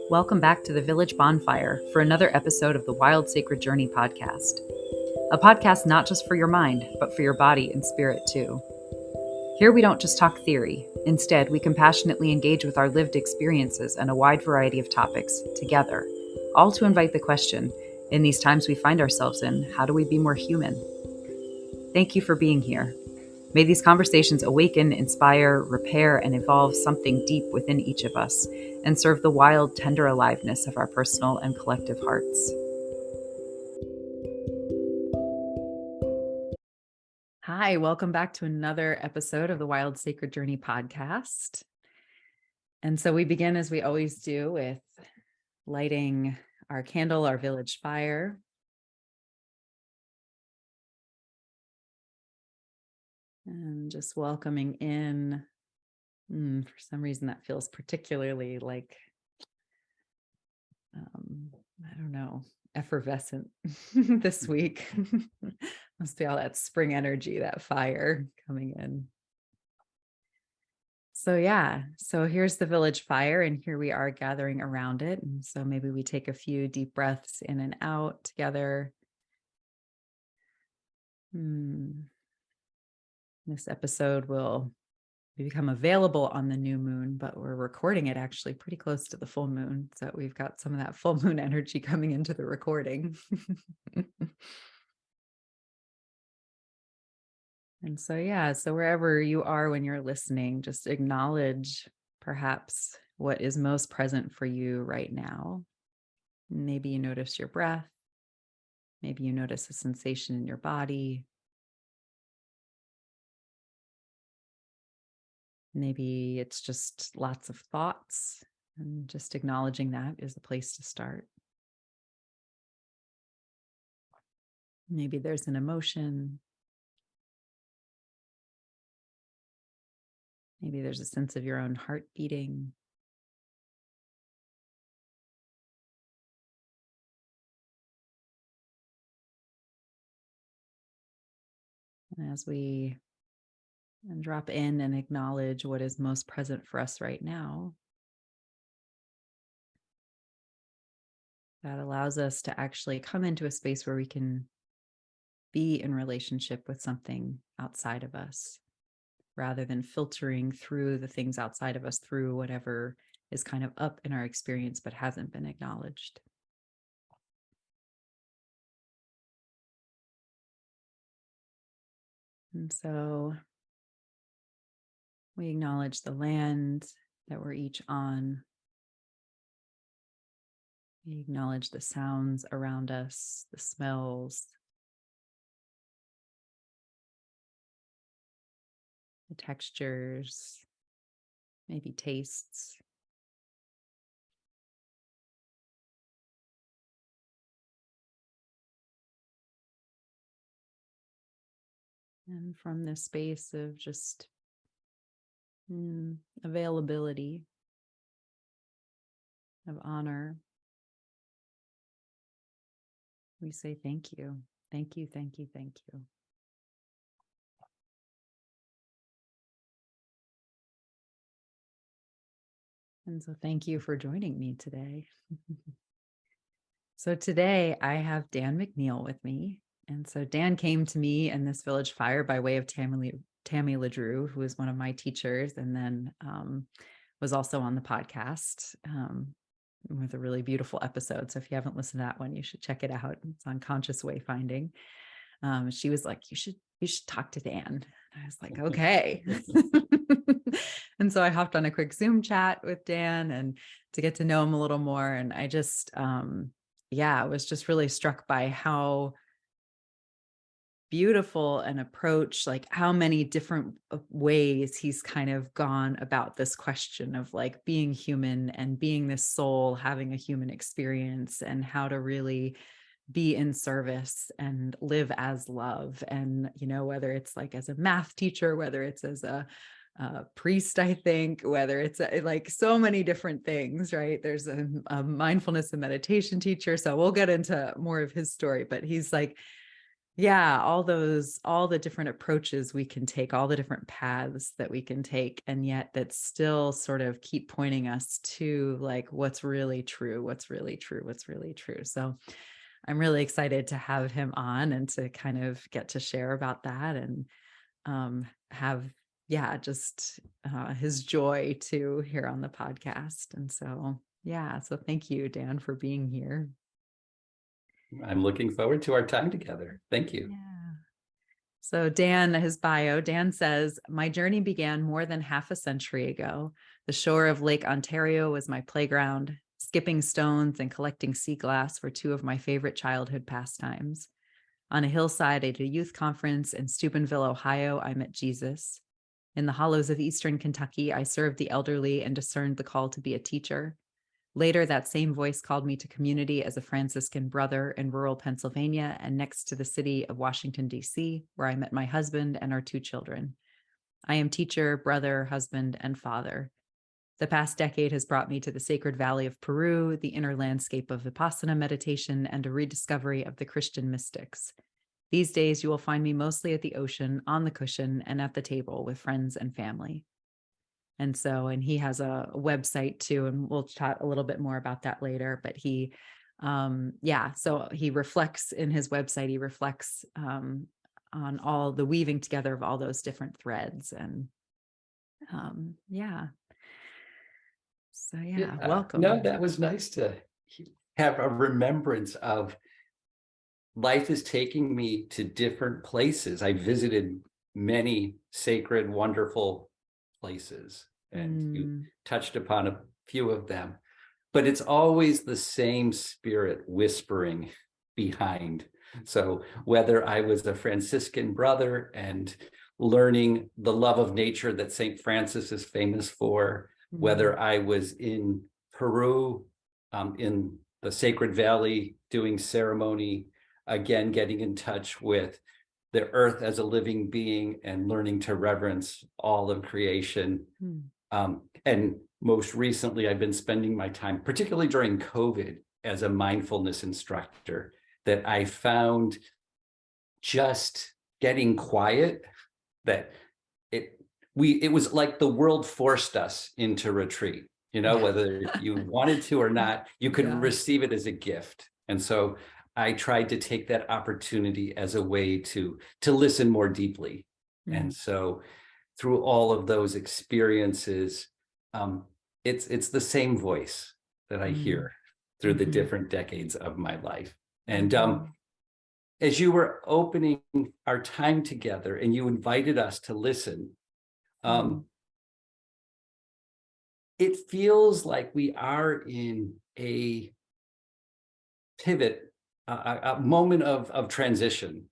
Welcome back to the Village Bonfire for another episode of the Wild Sacred Journey podcast. A podcast not just for your mind, but for your body and spirit too. Here we don't just talk theory. Instead, we compassionately engage with our lived experiences and a wide variety of topics together, all to invite the question, in these times we find ourselves in, how do we be more human? Thank you for being here. May these conversations awaken, inspire, repair, and evolve something deep within each of us and serve the wild, tender aliveness of our personal and collective hearts. Hi, welcome back to another episode of the Wild Sacred Journey podcast. And so we begin, as we always do, with lighting our candle, our village fire. And just welcoming in, for some reason that feels particularly like, I don't know, effervescent this week. Must be all that spring energy, that fire coming in. So here's the village fire, and here we are gathering around it. And so maybe we take a few deep breaths in and out together. This episode will become available on the new moon, but we're recording it actually pretty close to the full moon. So we've got some of that full moon energy coming into the recording. And so wherever you are when you're listening, just acknowledge perhaps what is most present for you right now. Maybe you notice your breath. Maybe you notice a sensation in your body. Maybe it's just lots of thoughts, and just acknowledging that is a place to start. Maybe there's an emotion. Maybe there's a sense of your own heart beating. And as we drop in and acknowledge what is most present for us right now, that allows us to actually come into a space where we can be in relationship with something outside of us, rather than filtering through the things outside of us through whatever is kind of up in our experience but hasn't been acknowledged. And so we acknowledge the land that we're each on. We acknowledge the sounds around us, the smells, the textures, maybe tastes. And from this space of just availability, of honor, we say thank you, thank you, thank you, thank you. And so thank you for joining me today. So today I have Dan McNeil with me. And so Dan came to me in this village fire by way of Tammy LaDrew, who was one of my teachers, and then was also on the podcast with a really beautiful episode. So if you haven't listened to that one, you should check it out. It's on conscious wayfinding. She was like, you should talk to Dan. I was like, okay. And so I hopped on a quick Zoom chat with Dan and to get to know him a little more. And I just, I was just really struck by how beautiful an approach, like how many different ways he's kind of gone about this question of like being human and being this soul, having a human experience, and how to really be in service and live as love. And, whether it's like as a math teacher, whether it's as a priest, I think, whether it's like so many different things, right? There's a mindfulness and meditation teacher. So we'll get into more of his story, but he's like Yeah, all the different approaches we can take, all the different paths that we can take, and yet that still sort of keep pointing us to like what's really true, what's really true, what's really true. So I'm really excited to have him on and to kind of get to share about that and have, yeah, just his joy to hear on the podcast. And so, yeah, so thank you, Dan, for being here. I'm looking forward to our time together. Thank you. Yeah. So Dan, his bio, Dan says, my journey began more than half a century ago. The shore of Lake Ontario was my playground. Skipping stones and collecting sea glass were two of my favorite childhood pastimes. On a hillside at a youth conference in Steubenville, Ohio, I met Jesus. In the hollows of eastern Kentucky, I served the elderly and discerned the call to be a teacher. Later, that same voice called me to community as a Franciscan brother in rural Pennsylvania and next to the city of Washington, D.C., where I met my husband and our two children. I am teacher, brother, husband, and father. The past decade has brought me to the sacred valley of Peru, the inner landscape of Vipassana meditation, and a rediscovery of the Christian mystics. These days, you will find me mostly at the ocean, on the cushion, and at the table with friends and family. And he has a website too, and we'll chat a little bit more about that later. But so he reflects in his website, he reflects on all the weaving together of all those different threads. And welcome. No, that was nice to have a remembrance of life is taking me to different places. I visited many sacred, wonderful places, and you touched upon a few of them, but it's always the same spirit whispering behind. So whether I was a Franciscan brother and learning the love of nature that St. Francis is famous for, whether I was in Peru, in the Sacred Valley doing ceremony, again, getting in touch with the earth as a living being and learning to reverence all of creation. And most recently, I've been spending my time, particularly during COVID, as a mindfulness instructor, that I found just getting quiet, that it was like the world forced us into retreat, whether you wanted to or not, you could receive it as a gift. And so I tried to take that opportunity as a way to listen more deeply. And so through all of those experiences, it's the same voice that I hear through the different decades of my life. And as you were opening our time together and you invited us to listen, it feels like we are in a pivot, a moment of transition.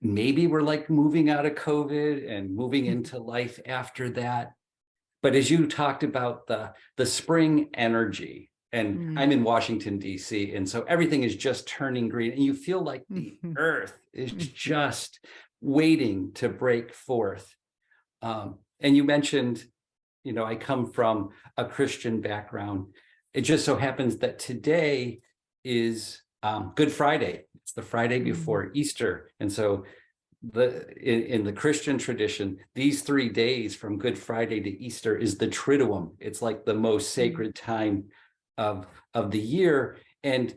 Maybe we're like moving out of COVID and moving into life after that. But as you talked about the spring energy, and I'm in Washington, D.C., and so everything is just turning green, and you feel like the earth is just waiting to break forth. And you mentioned, I come from a Christian background. It just so happens that today is Good Friday. It's the Friday before Easter. And so in the Christian tradition, these 3 days from Good Friday to Easter is the Triduum. It's like the most sacred time of the year. And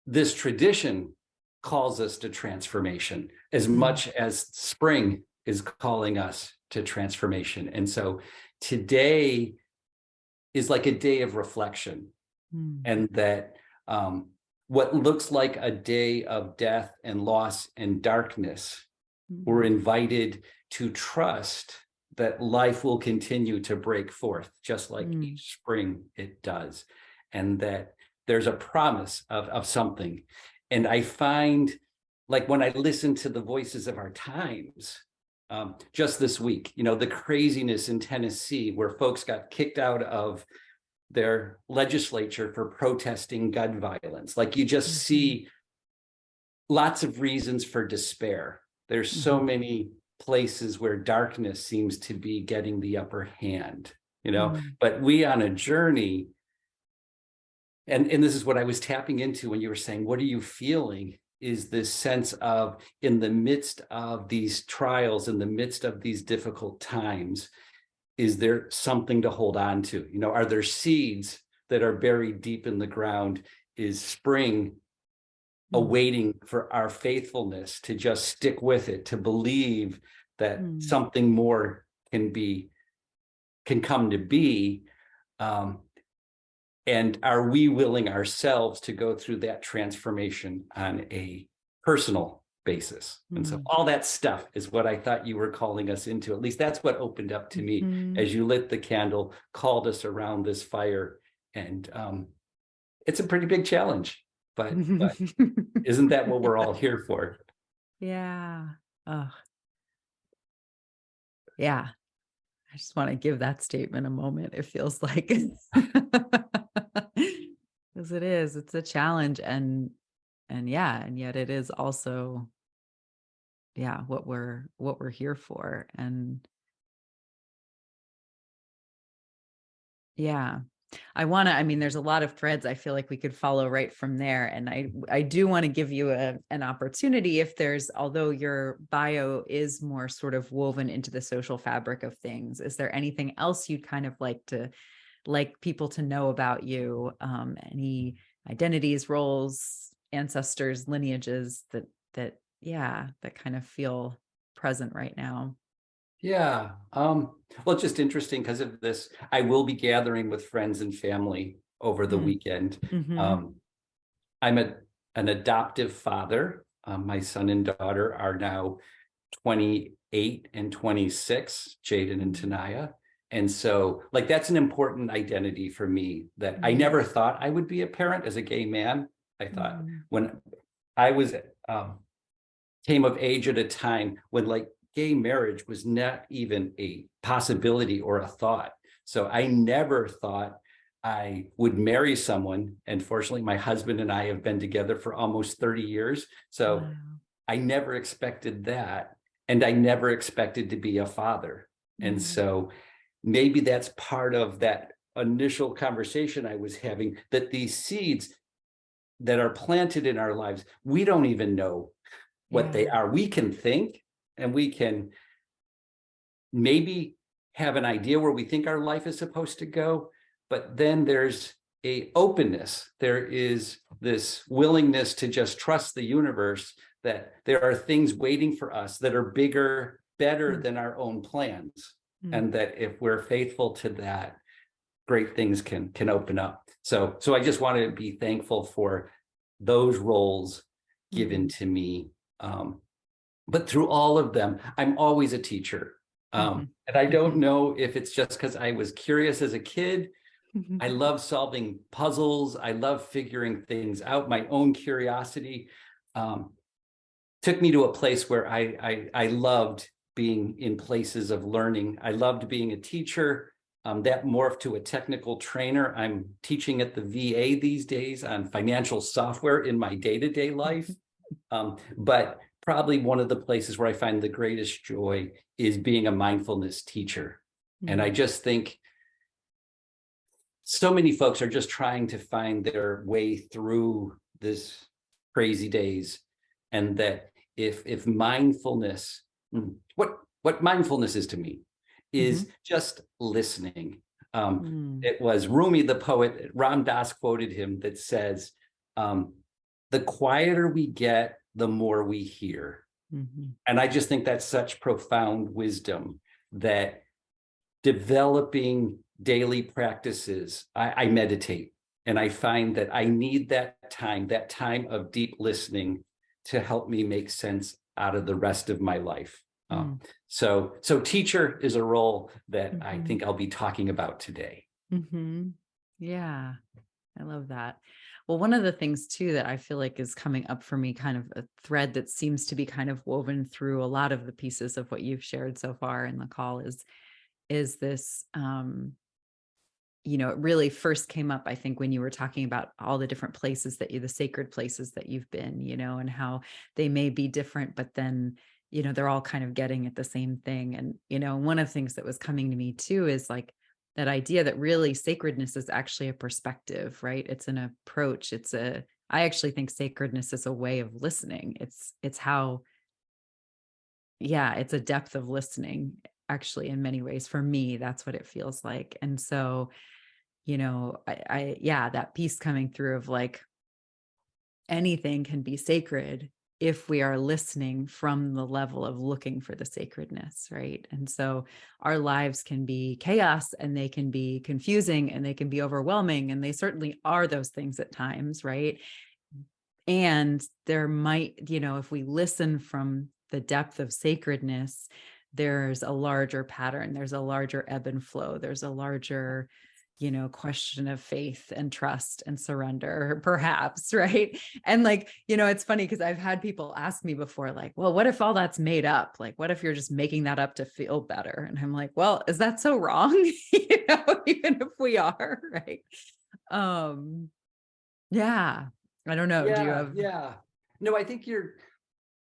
this tradition calls us to transformation as much as spring is calling us to transformation. And so today is like a day of reflection, and that what looks like a day of death and loss and darkness, we're invited to trust that life will continue to break forth, just like each spring it does, and that there's a promise of something. And I find, like when I listen to the voices of our times, just this week, the craziness in Tennessee where folks got kicked out of their legislature for protesting gun violence. Like you just see lots of reasons for despair. There's so many places where darkness seems to be getting the upper hand, but we on a journey, and this is what I was tapping into when you were saying, what are you feeling? is this sense of, in the midst of these trials, in the midst of these difficult times, is there something to hold on to? Are there seeds that are buried deep in the ground? Is spring awaiting for our faithfulness to just stick with it, to believe that something more can come to be? And are we willing ourselves to go through that transformation on a personal basis? And so all that stuff is what I thought you were calling us into. At least that's what opened up to me as you lit the candle, called us around this fire. And it's a pretty big challenge, but isn't that what we're all here for? Yeah. Oh, yeah. I just want to give that statement a moment. It feels like, because it's a challenge, and yeah, and yet it is also, yeah, what we're here for. And yeah, I mean, there's a lot of threads I feel like we could follow right from there. And I do want to give you an opportunity, if there's, although your bio is more sort of woven into the social fabric of things, is there anything else you'd kind of like people to know about you? Any identities, roles, ancestors, lineages that kind of feel present right now? Yeah. Well, it's just interesting because of this. I will be gathering with friends and family over the weekend. Mm-hmm. I'm an adoptive father. My son and daughter are now 28 and 26, Jaden and Tanaya. And so, like, that's an important identity for me, that I never thought I would be a parent as a gay man. I thought when I was came of age at a time when, like, gay marriage was not even a possibility or a thought. So I never thought I would marry someone. And fortunately, my husband and I have been together for almost 30 years. So Wow. I never expected that. And I never expected to be a father. And so maybe that's part of that initial conversation I was having, that these seeds that are planted in our lives, we don't even know what they are. We can think, and we can maybe have an idea where we think our life is supposed to go, but then there's a openness. There is this willingness to just trust the universe, that there are things waiting for us that are bigger, better than our own plans. And that if we're faithful to that, great things can open up. So I just wanted to be thankful for those roles given to me. But through all of them, I'm always a teacher. And I don't know if it's just because I was curious as a kid. I love solving puzzles. I love figuring things out. My own curiosity took me to a place where I loved being in places of learning. I loved being a teacher. That morphed to a technical trainer. I'm teaching at the VA these days on financial software in my day-to-day life. But probably one of the places where I find the greatest joy is being a mindfulness teacher. And I just think so many folks are just trying to find their way through this crazy days. And that if mindfulness, what mindfulness is to me is just listening. It was Rumi, the poet, Ram Dass quoted him, that says, the quieter we get, the more we hear. And I just think that's such profound wisdom, that developing daily practices, I meditate, and I find that I need that time of deep listening to help me make sense out of the rest of my life. So teacher is a role that I think I'll be talking about today. Yeah, I love that. Well, one of the things too that I feel like is coming up for me, kind of a thread that seems to be kind of woven through a lot of the pieces of what you've shared so far in the call, is this, it really first came up, I think, when you were talking about all the different places the sacred places that you've been, and how they may be different, but then, they're all kind of getting at the same thing. And, one of the things that was coming to me too is like that idea that really sacredness is actually a perspective, right? It's an approach. I actually think sacredness is a way of listening. It's how, yeah, it's a depth of listening, actually, in many ways. For me, that's what it feels like. And so, yeah, that piece coming through of like, anything can be sacred if we are listening from the level of looking for the sacredness, right? And so our lives can be chaos, and they can be confusing, and they can be overwhelming, and they certainly are those things at times, right? And there might, if we listen from the depth of sacredness, there's a larger pattern, there's a larger ebb and flow, there's a larger, question of faith and trust and surrender, perhaps, right? And like, it's funny because I've had people ask me before, like, well, what if all that's made up? Like, what if you're just making that up to feel better? And I'm like, well, is that so wrong? Even if we are, right? Um, yeah. I don't know. Do you Yeah, have yeah. No, I think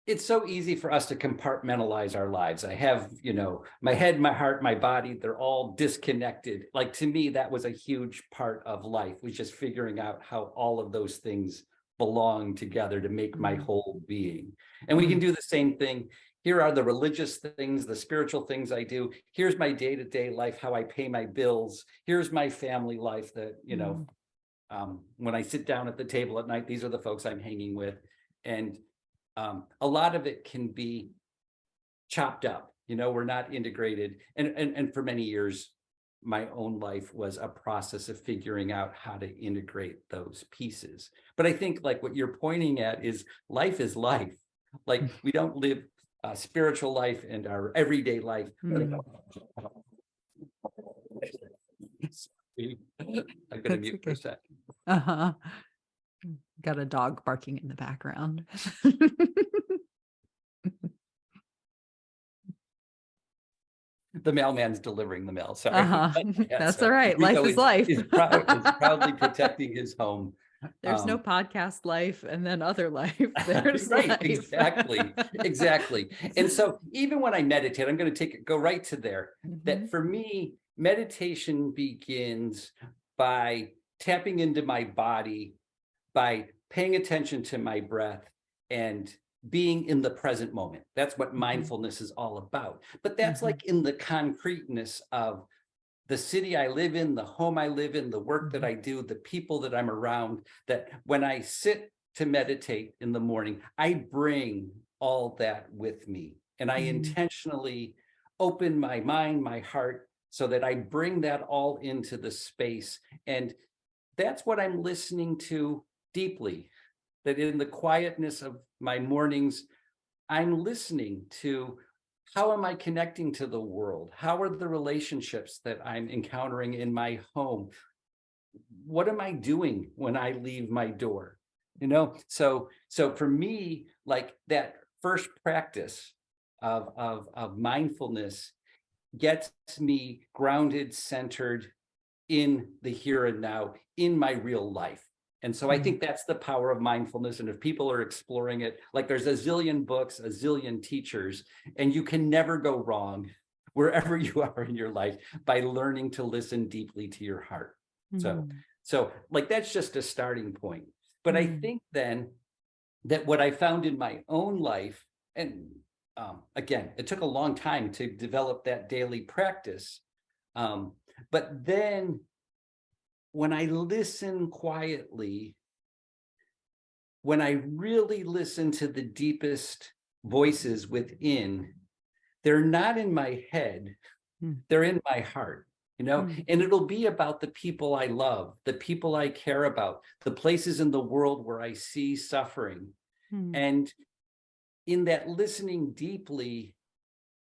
it's so easy for us to compartmentalize our lives. I have, my head, my heart, my body, they're all disconnected. Like, to me, that was a huge part of life, was just figuring out how all of those things belong together to make my Mm, whole being. And we can mm, do the same thing. Here are the religious things, the spiritual things I do. Here's my day-to-day life, how I pay my bills. Here's my family life that, mm, when I sit down at the table at night, these are the folks I'm hanging with. And a lot of it can be chopped up. We're not integrated. And for many years, my own life was a process of figuring out how to integrate those pieces. But I think, like, what you're pointing at is life. Like, we don't live spiritual life and our everyday life. mm. I'm going to That's mute for a okay. sec. Uh-huh. Got a dog barking in the background. The mailman's delivering the mail. Sorry. Uh-huh. Yeah, That's all so right. Life Rico is is life. proudly protecting his home. There's no podcast life and then other life. There's Right, life. exactly. And so even when I meditate, I'm going to go right to there. That Mhm, for me, meditation begins by tapping into my body, by paying attention to my breath, and being in the present moment. That's what mhm, mindfulness is all about. But that's mhm, like in the concreteness of the city I live in, the home I live in, the work that mhm, I do, the people that I'm around, that when I sit to meditate in the morning, I bring all that with me. And I mhm, intentionally open my mind, my heart, so that I bring that all into the space. And that's what I'm listening to deeply, that in the quietness of my mornings, I'm listening to, how am I connecting to the world? How are the relationships that I'm encountering in my home? What am I doing when I leave my door? So for me, like, that first practice of mindfulness gets me grounded, centered in the here and now, in my real life. And so I mhm, think that's the power of mindfulness. And if people are exploring it, like, there's a zillion books, a zillion teachers, and you can never go wrong wherever you are in your life by learning to listen deeply to your heart. So, mhm, so like, that's just a starting point. But I mhm, think then that what I found in my own life, and again, it took a long time to develop that daily practice. Um, but then when I listen quietly, when I really listen to the deepest voices within, they're not in my head, mm, they're in my heart, mm, and it'll be about the people I love, the people I care about, the places in the world where I see suffering. mm, And in that listening deeply,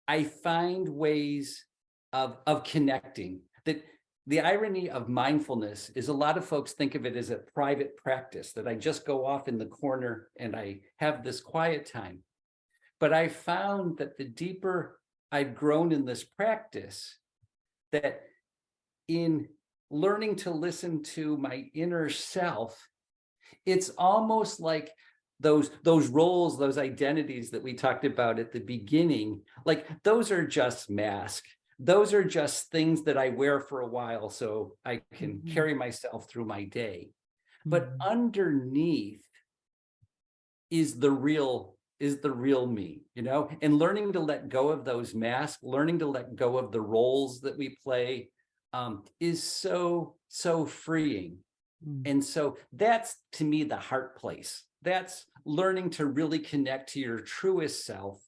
I find ways of connecting. That the irony of mindfulness is, a lot of folks think of it as a private practice, that I just go off in the corner and I have this quiet time. But I found that the deeper I've grown in this practice, that in learning to listen to my inner self, it's almost like those roles, those identities that we talked about at the beginning, like, those are just masks. Those are just things that I wear for a while so I can mhm, carry myself through my day. But mhm, underneath, is the real me, and learning to let go of those masks, learning to let go of the roles that we play, is so freeing. Mm. And so that's, to me, the heart place. That's learning to really connect to your truest self,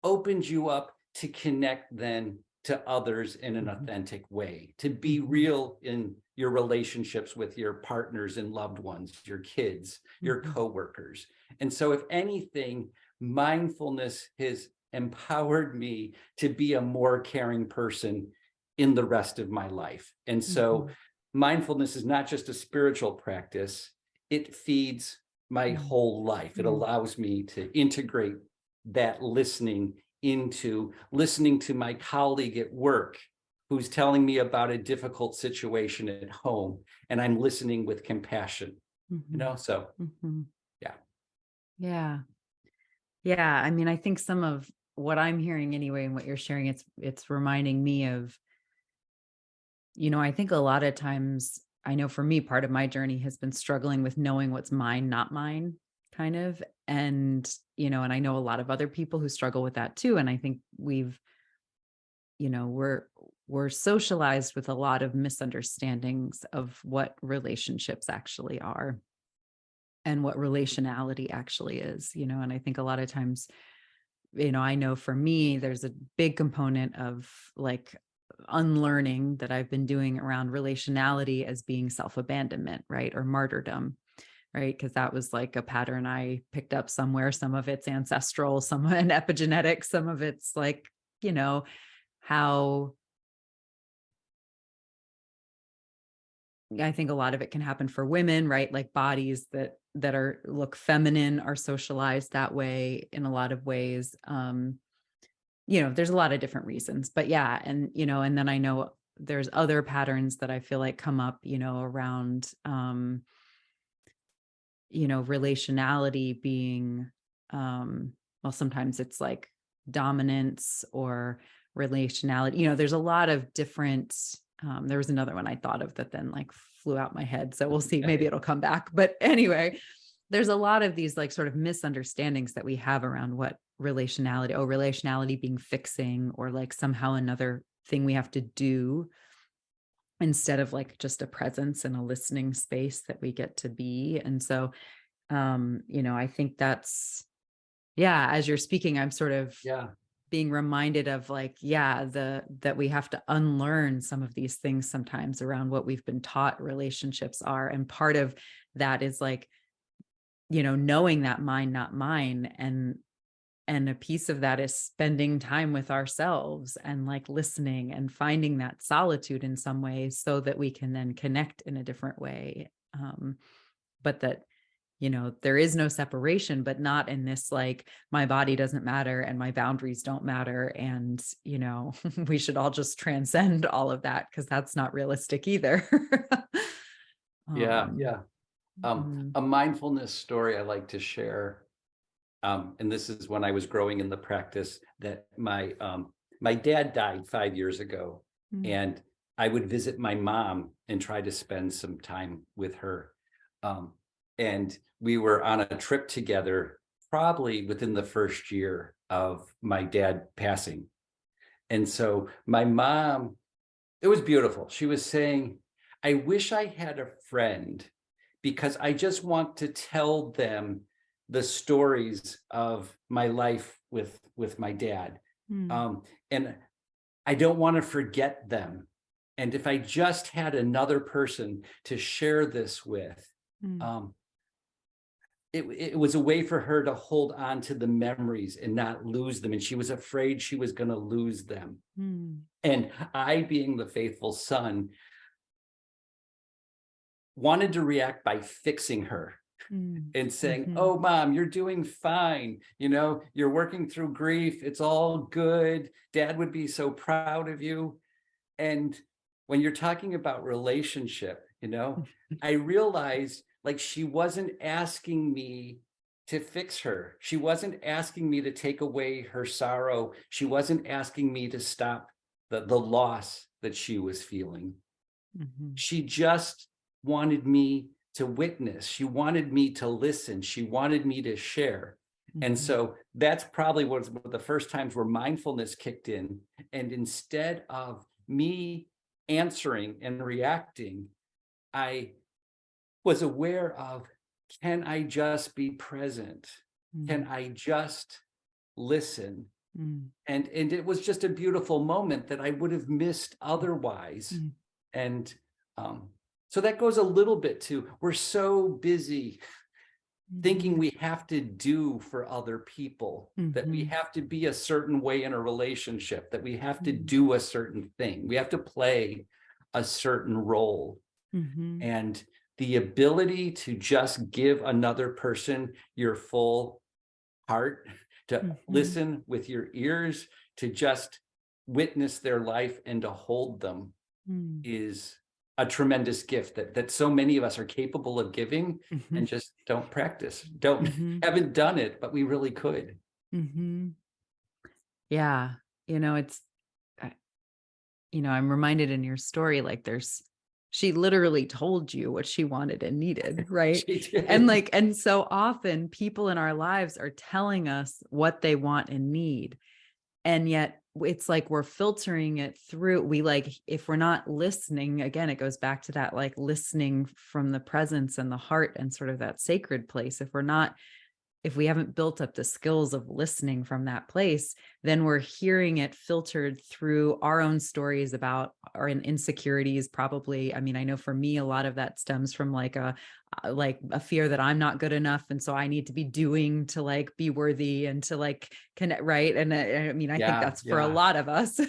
opens you up to connect then to others in an authentic way, to be real in your relationships with your partners and loved ones, your kids, your coworkers. And so if anything, mindfulness has empowered me to be a more caring person in the rest of my life. And so mindfulness is not just a spiritual practice, it feeds my whole life. It allows me to integrate that listening into listening to my colleague at work who's telling me about a difficult situation at home, and I'm listening with compassion, so yeah. Yeah. Yeah. I mean, I think some of what I'm hearing anyway and what you're sharing, it's reminding me of, I think a lot of times, I know for me, part of my journey has been struggling with knowing what's mine, not mine, kind of. And, and I know a lot of other people who struggle with that too. And I think we're socialized with a lot of misunderstandings of what relationships actually are and what relationality actually is, and I think a lot of times, I know for me, there's a big component of like unlearning that I've been doing around relationality as being self-abandonment, right? Or martyrdom, right? Because that was like a pattern I picked up somewhere. Some of it's ancestral, some and epigenetic, some of it's like, how I think a lot of it can happen for women, right? Like bodies that are look feminine are socialized that way in a lot of ways. There's a lot of different reasons, but yeah. And, and then I know there's other patterns that I feel like come up, around, relationality being, well, sometimes it's like dominance or relationality, there's a lot of different, there was another one I thought of that then like flew out my head. So we'll see, maybe it'll come back. But anyway, there's a lot of these like sort of misunderstandings that we have around what relationality being fixing or like somehow another thing we have to do instead of like just a presence and a listening space that we get to be. And so, I think that's, yeah, as you're speaking, I'm sort of being reminded of like, that we have to unlearn some of these things sometimes around what we've been taught relationships are. And part of that is like, knowing that mine, not mine. And a piece of that is spending time with ourselves and like listening and finding that solitude in some ways so that we can then connect in a different way. But that, there is no separation, but not in this, like, my body doesn't matter and my boundaries don't matter. And, we should all just transcend all of that because that's not realistic either. Yeah. Um, Yeah. A mindfulness story I like to share. And this is when I was growing in the practice, that my dad died 5 years ago, and I would visit my mom and try to spend some time with her. And we were on a trip together, probably within the first year of my dad passing. And so my mom, it was beautiful. She was saying, I wish I had a friend because I just want to tell them the stories of my life with my dad. And I don't want to forget them. And if I just had another person to share this with, it was a way for her to hold on to the memories and not lose them. And she was afraid she was going to lose them. And I, being the faithful son, wanted to react by fixing her and saying, oh, mom, you're doing fine. You're working through grief. It's all good. Dad would be so proud of you. And when you're talking about relationship, I realized like she wasn't asking me to fix her. She wasn't asking me to take away her sorrow. She wasn't asking me to stop the loss that she was feeling. She just wanted me to witness. She wanted me to listen. She wanted me to share. And Mhm. so that's probably one of the first times where mindfulness kicked in. And instead of me answering and reacting, I was aware of, can I just be present? Can Mm. I just listen? Mm. And it was just a beautiful moment that I would have missed Mm. otherwise. Mm. And so that goes a little bit to, we're so busy thinking Mhm. we have to do for other people, that we Mhm. have to be a certain way in a relationship, that we have to Mm. do a certain thing, we have to play a certain role. Mhm. And the ability to just give another person your full heart, to Mhm. listen with your ears, to just witness their life and to hold them, Mm. is a tremendous gift that so many of us are capable of giving Mhm. and just don't practice, don't Mhm. haven't done it, but we really could. Mhm. Yeah. It's uh, I'm reminded in your story, like she literally told you what she wanted and needed, right? She And did. like, and so often people in our lives are telling us what they want and need. And yet it's like we're filtering it through. We like, if we're not listening, again, it goes back to that like listening from the presence and the heart and sort of that sacred place. If we haven't built up the skills of listening from that place, then we're hearing it filtered through our own stories about our insecurities. Probably, I mean, I know for me, a lot of that stems from like a fear that I'm not good enough, and so I need to be doing to like be worthy and to like connect, right? And I mean, I think Yeah, that's for a yeah, lot of us.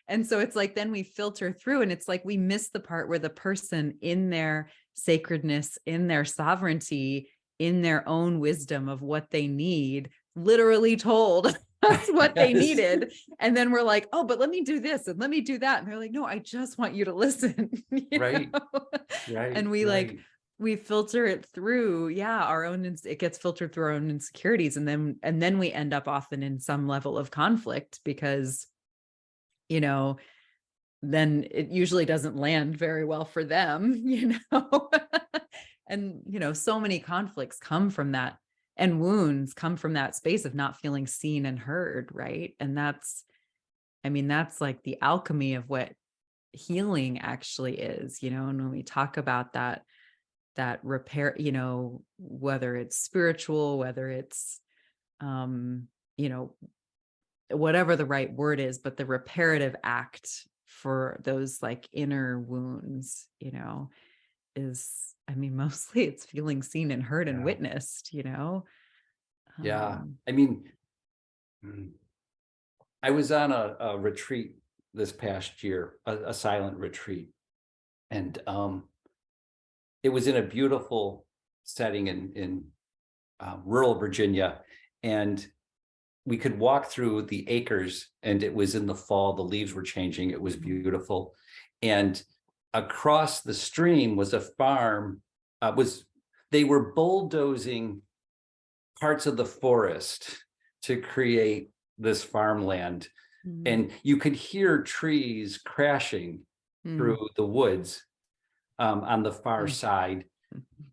And so it's like then we filter through, and it's like we miss the part where the person in their sacredness, in their sovereignty, in their own wisdom of what they need, literally told us what they yes, needed. And then we're like, oh, but let me do this and let me do that. And they're like, no, I just want you to listen. right, And right, we like, right. we filter it through, yeah, our own, it gets filtered through our own insecurities. And then we end up often in some level of conflict because, you know, then it usually doesn't land very well for them, And, so many conflicts come from that, and wounds come from that space of not feeling seen and heard, right? And I mean, that's like the alchemy of what healing actually is, and when we talk about that repair, whether it's spiritual, whether it's um, you know, whatever the right word is, but the reparative act for those like inner wounds, is, I mean, mostly it's feeling seen and heard and Yeah, witnessed. yeah. Um, I mean, mm, I was on a retreat this past year, a silent retreat, and it was in a beautiful setting in rural Virginia, and we could walk through the acres, and it was in the fall, the leaves were changing, it was beautiful. And across the stream was a farm, was they were bulldozing parts of the forest to create this farmland, mm, and you could hear trees crashing through mm, the woods on the far mm, side.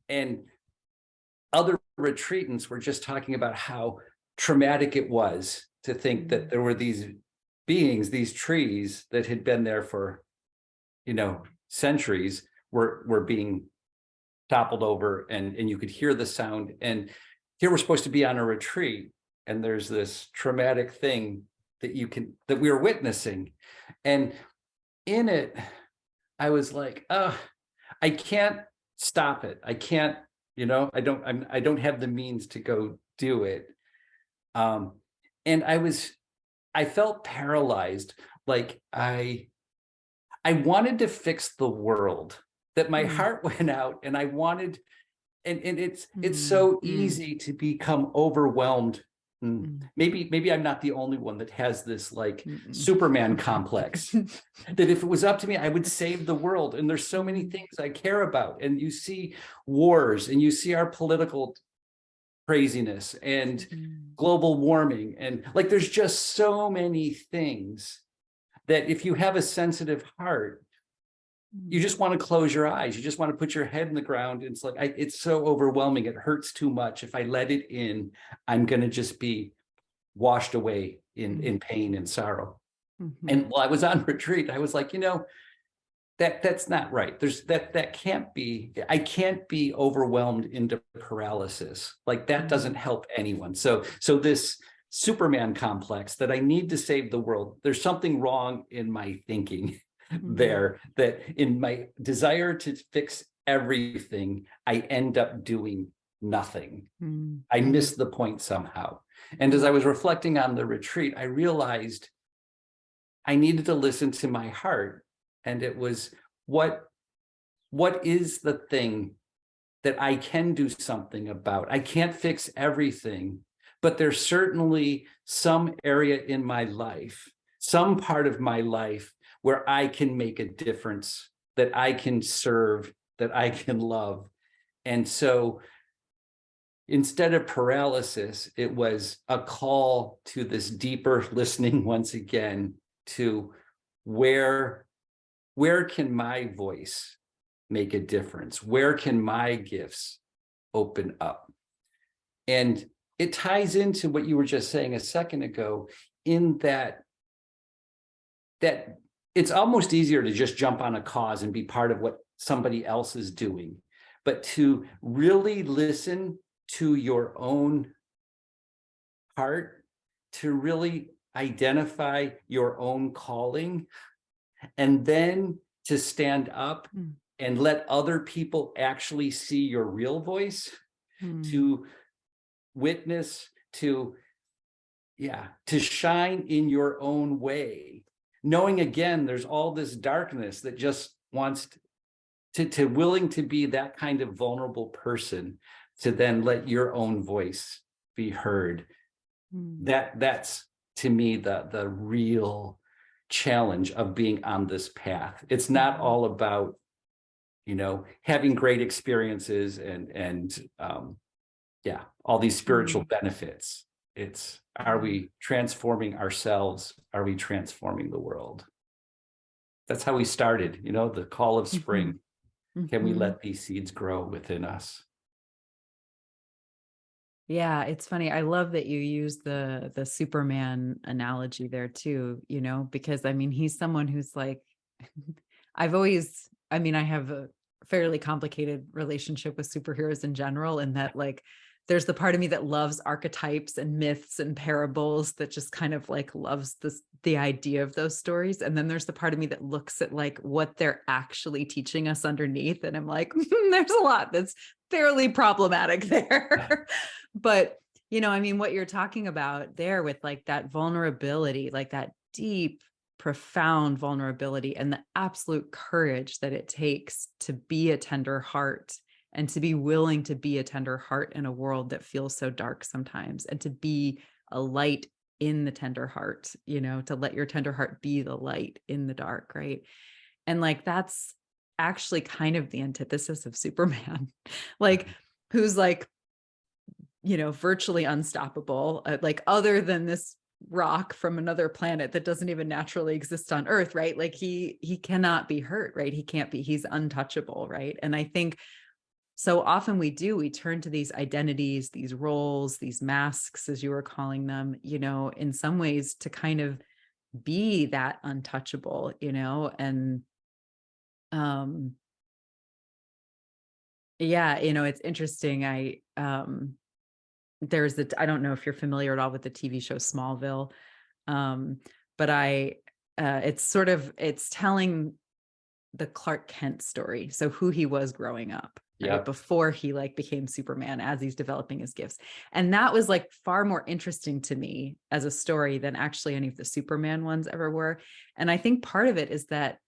And other retreatants were just talking about how traumatic it was to think that mm, there were these beings, these trees that had been there for, centuries, were being toppled over, and you could hear the sound. And here we're supposed to be on a retreat, and there's this traumatic thing that we are witnessing. And in it, I was like, oh, I can't stop it. I can't, I don't have the means to go do it. Um, and I felt paralyzed. Like I wanted to fix the world, that my mm, heart went out, and I wanted, and it's mm, so mm, easy to become overwhelmed. mm, Maybe I'm not the only one that has this like mm, Superman complex, mm. that if it was up to me, I would save the world. And there's so many Mm, things I care about. And you see wars, and you see our political craziness, and mm, global warming. And like, there's just so many things that if you have a sensitive heart, you just want to close your eyes. You just want to put your head in the ground. It's like, it's so overwhelming. It hurts too much. If I let it in, I'm going to just be washed away in pain and sorrow. Mm-hmm. And while I was on retreat, I was like, that's not right. That can't be, I can't be overwhelmed into paralysis. Like that doesn't help anyone. So this Superman complex that I need to save the world, there's something wrong in my thinking there, that in my desire to fix everything, I end up doing nothing. I miss the point somehow. And as I was reflecting on the retreat, I realized I needed to listen to my heart. And it was, what is the thing that I can do something about? I can't fix everything, but there's certainly some area in my life, some part of my life where I can make a difference, that I can serve, that I can love. And so instead of paralysis, it was a call to this deeper listening once again, to where can my voice make a difference? Where can my gifts open up? And it ties into what you were just saying a second ago, in that it's almost easier to just jump on a cause and be part of what somebody else is doing, but to really listen to your own heart, to really identify your own calling, and then to stand up and let other people actually see your real voice, to witness, to shine in your own way, knowing again, there's all this darkness that just wants to willing to be that kind of vulnerable person, to then let your own voice be heard. That's to me the real challenge of being on this path. It's not all about having great experiences and all these spiritual benefits. It's, are we transforming ourselves? Are we transforming the world? That's how we started, the call of spring. Can we let these seeds grow within us? Yeah, it's funny. I love that you use the Superman analogy there too, because I mean, he's someone who's like, I have a fairly complicated relationship with superheroes in general, and that like there's the part of me that loves archetypes and myths and parables, that just kind of like loves the idea of those stories. And then there's the part of me that looks at like what they're actually teaching us underneath. And I'm like, there's a lot that's fairly problematic there. But, what you're talking about there with like that vulnerability, like that deep, profound vulnerability, and the absolute courage that it takes to be a tender heart, and to be willing to be a tender heart in a world that feels so dark sometimes, and to be a light in the tender heart, to let your tender heart be the light in the dark. Right. And like, that's actually kind of the antithesis of Superman, like, who's like, virtually unstoppable, like other than this rock from another planet that doesn't even naturally exist on Earth, right? Like he cannot be hurt, right? He's untouchable, right? And I think so often we turn to these identities, these roles, these masks, as you were calling them, in some ways to kind of be that untouchable, and it's interesting. I don't know if you're familiar at all with the TV show Smallville, but it's telling the Clark Kent story. So who he was growing up, right? Before he like became Superman, as he's developing his gifts. And that was like far more interesting to me as a story than actually any of the Superman ones ever were. And I think part of it is that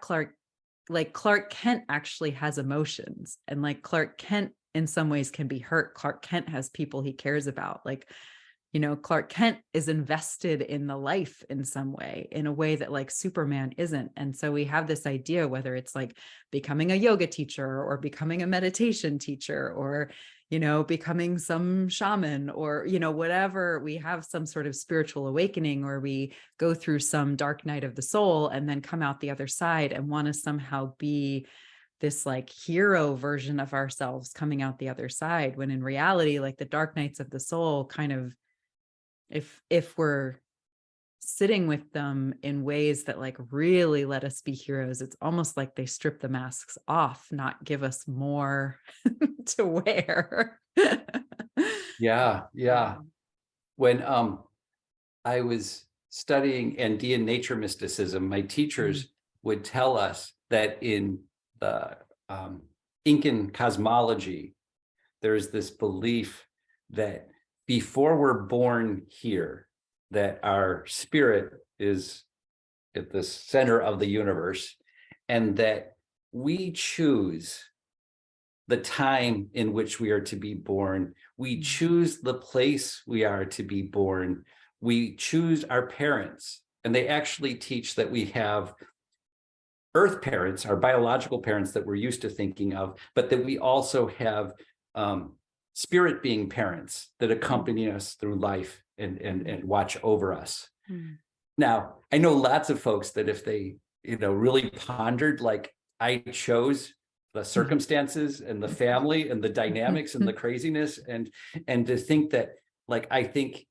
Clark Kent actually has emotions, and like Clark Kent in some ways can be hurt. Clark Kent has people he cares about. Like, Clark Kent is invested in the life in some way, in a way that like Superman isn't. And so we have this idea, whether it's like becoming a yoga teacher or becoming a meditation teacher, or, becoming some shaman, or, whatever. We have some sort of spiritual awakening, or we go through some dark night of the soul and then come out the other side and want to somehow be this like hero version of ourselves coming out the other side, when in reality, like the dark nights of the soul kind of, if we're sitting with them in ways that like really let us be heroes, it's almost like they strip the masks off, not give us more to wear. Yeah, Yeah. yeah. When I was studying Andean nature mysticism, my Mm, teachers would tell us that in the Incan cosmology, there's this belief that before we're born here, that our spirit is at the center of the universe, and that we choose the time in which we are to be born. We mm, choose the place we are to be born. We choose our parents. And they actually teach that we have earth parents, our biological parents that we're used to thinking of, but that we also have spirit being parents that mm, accompany us through life and watch over us. mm, Now, I know lots of folks that if they, really pondered, like I chose the mm. circumstances and the family and the dynamics and the craziness, and to think that, like, I think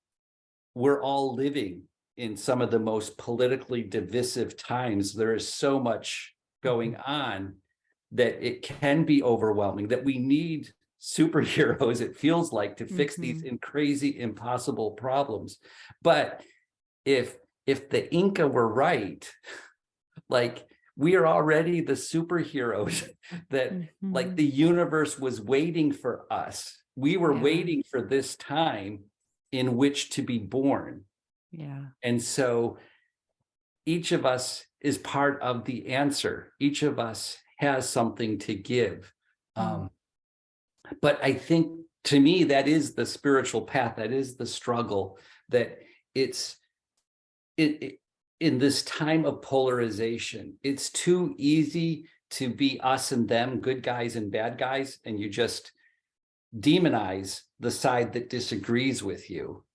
we're all living in some of the most politically divisive times. There is so much going on that it can be overwhelming, that we need superheroes, it feels like, to fix these crazy, impossible problems. But if the Inca were right, like, we are already the superheroes that, like, the universe was waiting for us. We were Yeah. waiting for this time in which to be born. Yeah. And so each of us is part of the answer. Each of us has something to give. Mm, Um, but I think, to me, that is the spiritual path. That is the struggle. That it's it in this time of polarization, it's too easy to be us and them, good guys and bad guys, and you just demonize the side that disagrees with you.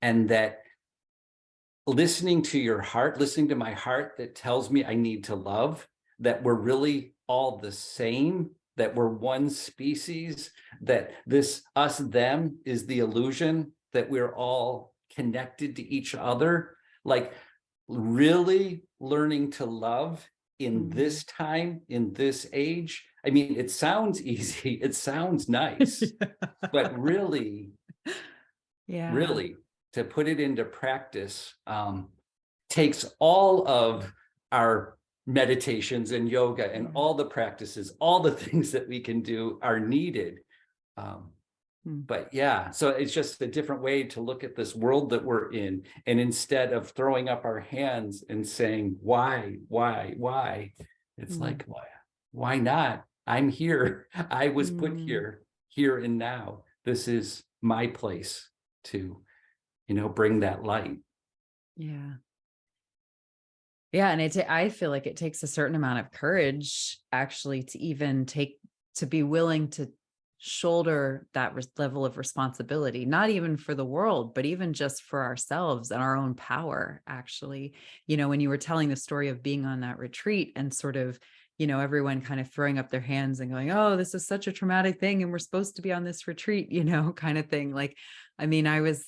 And that listening to your heart, listening to my heart that tells me I need to love, that we're really all the same, that we're one species, that this us them is the illusion, that we're all connected to each other. Like, really learning to love in mm. this time, in this age. I mean, it sounds easy, it sounds nice, but really, Yeah. really, to put it into practice takes all of our meditations and yoga and Yeah. all the practices, all the things that we can do are needed. Um, Mm. but yeah, so it's just a different way to look at this world that we're in. And instead of throwing up our hands and saying, why, it's Mm. like, why not? I'm here. I was put Mm. here and now. This is my place to, bring that light. Yeah. Yeah, and I feel like it takes a certain amount of courage actually to even to be willing to shoulder that level of responsibility, not even for the world, but even just for ourselves and our own power, actually. When you were telling the story of being on that retreat and sort of, everyone kind of throwing up their hands and going, "Oh, this is such a traumatic thing, and we're supposed to be on this retreat," kind of thing. Like, I mean, I was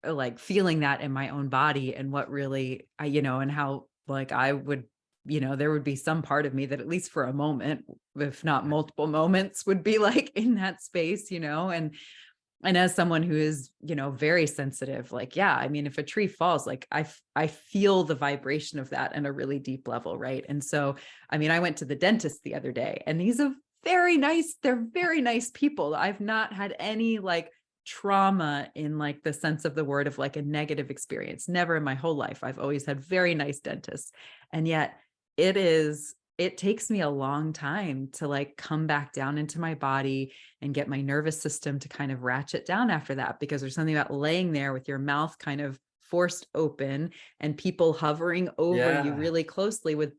like feeling that in my own body, and what really, and how like I would, there would be some part of me that at least for a moment, if not multiple moments, would be like in that space, and as someone who is, very sensitive, like, yeah, I mean, if a tree falls, like I feel the vibration of that in a really deep level. Right. And so, I mean, I went to the dentist the other day, and they're very nice people. I've not had any like trauma in like the sense of the word of like a negative experience. Never in my whole life. I've always had very nice dentists. And yet it takes me a long time to like come back down into my body and get my nervous system to kind of ratchet down after that, because there's something about laying there with your mouth kind of forced open and people hovering over you Yeah. really closely with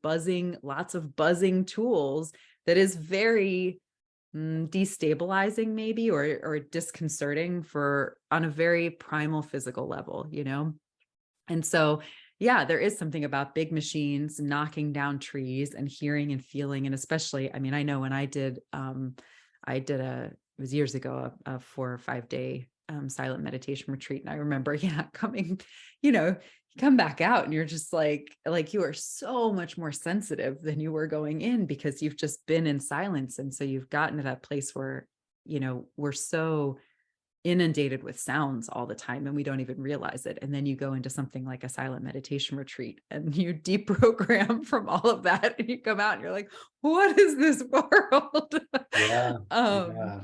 lots of buzzing tools, that is very destabilizing maybe, or disconcerting for on a very primal physical level, you know? And so, yeah, there is something about big machines knocking down trees and hearing and feeling. And especially, I mean, I know when I did it was years ago, a 4 or 5 day silent meditation retreat. And I remember, yeah, coming, you come back out and you're just like you are so much more sensitive than you were going in because you've just been in silence. And so you've gotten to that place where, we're so inundated with sounds all the time and we don't even realize it. And then you go into something like a silent meditation retreat and you deprogram from all of that and you come out and you're like, what is this world? Yeah. um, Yeah.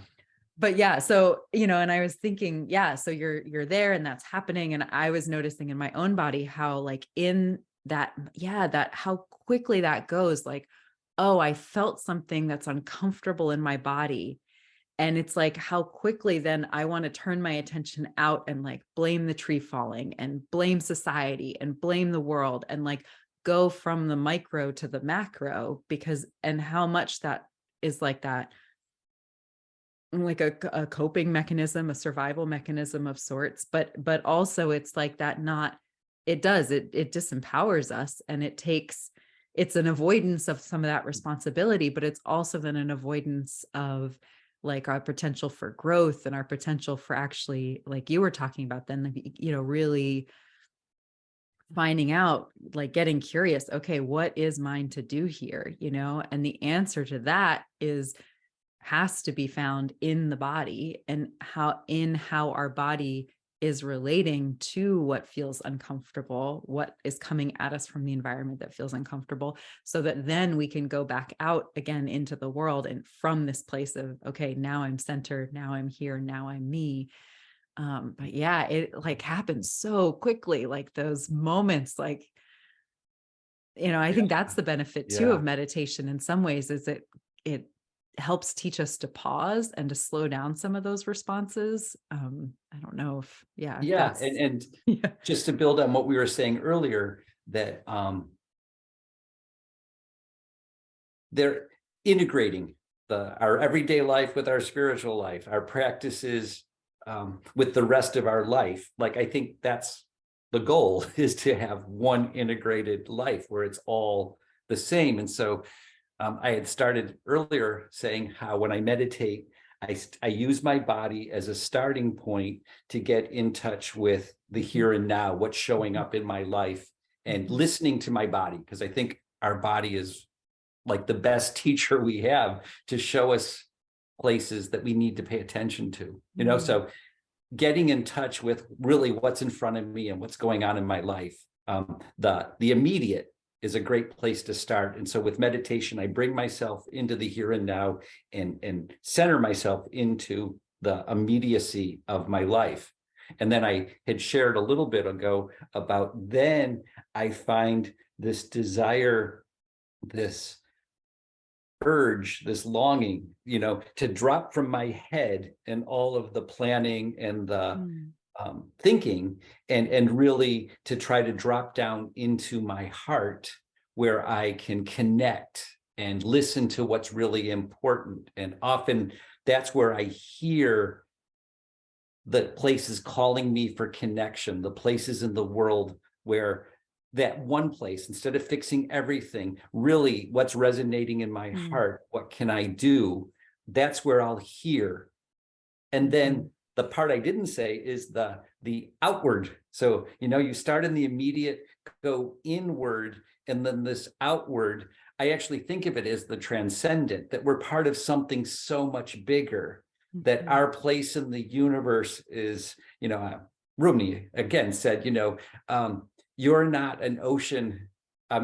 but yeah, so, and I was thinking, yeah, so you're there and that's happening. And I was noticing in my own body how like in that, yeah, that how quickly that goes, like, oh, I felt something that's uncomfortable in my body. And it's like how quickly then I want to turn my attention out and like blame the tree falling and blame society and blame the world and like go from the micro to the macro because, and how much that is like that, like a coping mechanism, a survival mechanism of sorts, but also it's like that, not, it disempowers us and it's an avoidance of some of that responsibility, but it's also then an avoidance of like our potential for growth and our potential for actually, like you were talking about then, really finding out, like getting curious, okay, what is mine to do here, and the answer to that has to be found in the body and how our body is relating to what feels uncomfortable, what is coming at us from the environment that feels uncomfortable, so that then we can go back out again into the world and from this place of, okay, now I'm centered, now I'm here, now I'm me. But yeah, it like happens so quickly, like those moments, like, I think Yeah. that's the benefit too of Yeah. meditation in some ways, is it helps teach us to pause and to slow down some of those responses. I don't know if Yeah. And, that's and yeah. just to build on what we were saying earlier, that they're integrating our everyday life with our spiritual life, our practices with the rest of our life. Like, I think that's the goal, is to have one integrated life where it's all the same. And so I had started earlier saying how when I meditate, I use my body as a starting point to get in touch with the Mhm, here and now, what's showing mhm, up in my life, and mhm, listening to my body, because I think our body is like the best teacher we have to show us places that we need to pay attention to, mm, so getting in touch with really what's in front of me and what's going on in my life. The immediate is a great place to start. And so with meditation, I bring myself into the here and now, and center myself into the immediacy of my life. And then I had shared a little bit ago about, then I find this desire, this urge, this longing, to drop from my head and all of the planning and the mm, thinking, and really to try to drop down into my heart, where I can connect and listen to what's really important. And often that's where I hear the places calling me for connection, the places in the world where that one place, instead of fixing everything, really what's resonating in my mm, heart, what can I do? That's where I'll hear. And mhm, then the part I didn't say is the outward. So, you start in the immediate, go inward, and then this outward. I actually think of it as the transcendent, that we're part of something so much bigger, that mhm, our place in the universe is, Rumi again said, you're not an ocean,